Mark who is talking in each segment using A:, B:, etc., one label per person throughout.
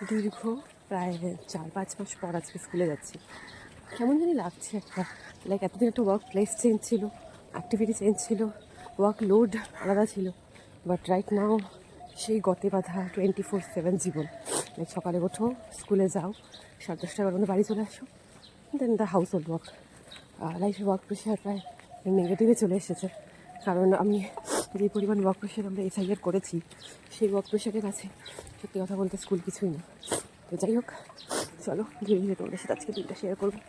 A: দীর্ঘ প্রায় 4-5 মাস পর আজকে স্কুলে যাচ্ছি। কেমন জানি লাগছে একটা, লাইক এতদিন একটা ওয়ার্ক প্লেস চেঞ্জ ছিল, অ্যাক্টিভিটি চেঞ্জ ছিল, ওয়ার্ক লোড আলাদা ছিল, বাট রাইট নাও সেই গতে বাঁধা 24/7 জীবন। লাইক সকালে ওঠো, স্কুলে যাও, 10:30-11টার মধ্যে বাড়ি চলে আসো, দেন দ্য হাউস হোল্ড ওয়ার্ক। লাইফে ওয়ার্ক প্রেশার প্রায় নেগেটিভে চলে এসেছে, কারণ আমি যে পরিমাণ ওয়ার্ক প্রেশার আমরা এসআইআর করেছি, সেই ওয়ার্ক প্রেশারের কাছে সত্যি কথা বলতে স্কুল কিছুই না। তো যাই হোক, চলো ধীরে ধীরে তোমাদের সাথে আজকে দিনটা শেয়ার করবো।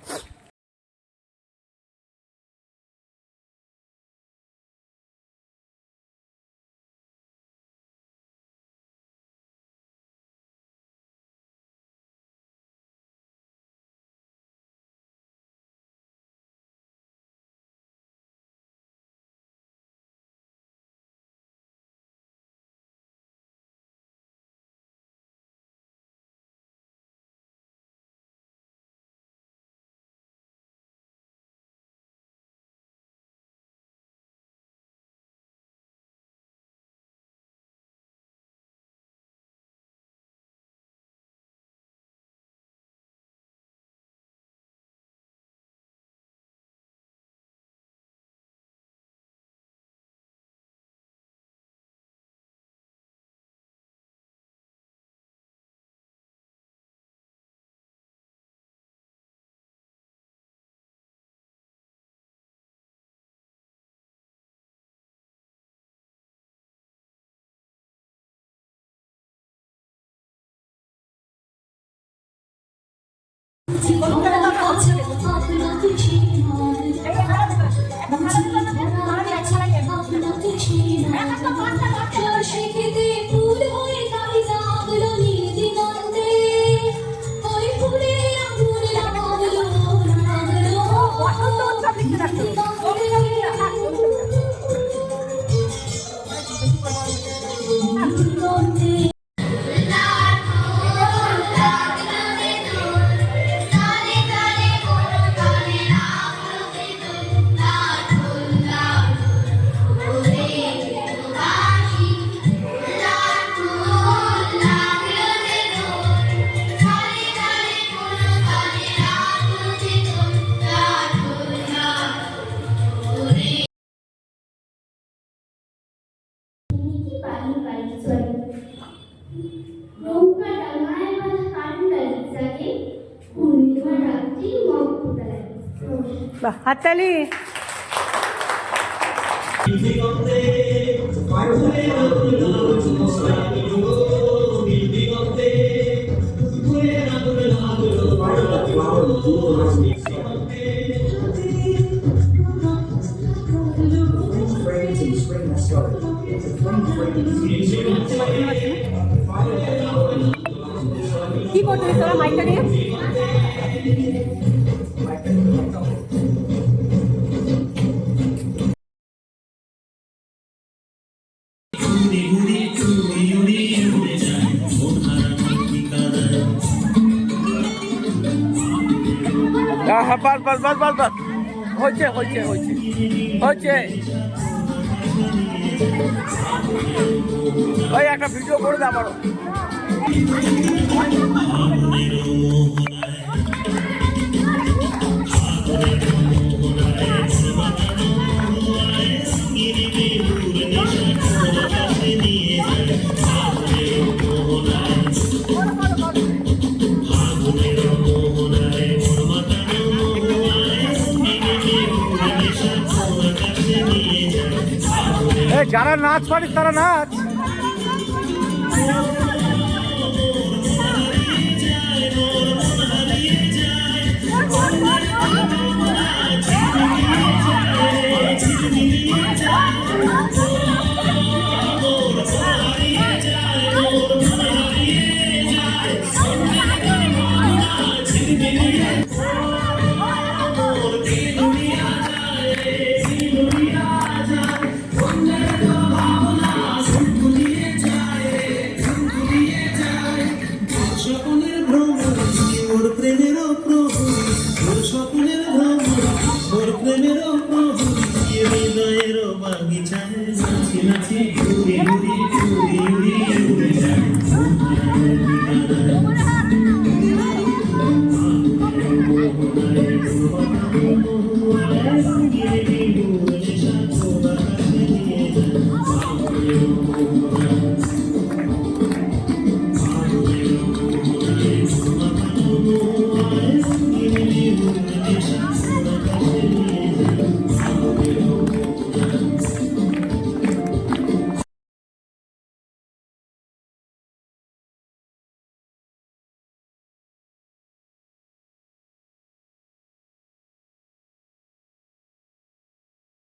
A: হাততালি। কি করছিস তোরা মাইকটা নিয়ে?
B: বাস বাস বাস বাস বাস হচ্ছে হচ্ছে হচ্ছে হচ্ছে ভাই একটা ভিডিও করে দাও আমারও। যারা নাচ পারিস তারা নাচ।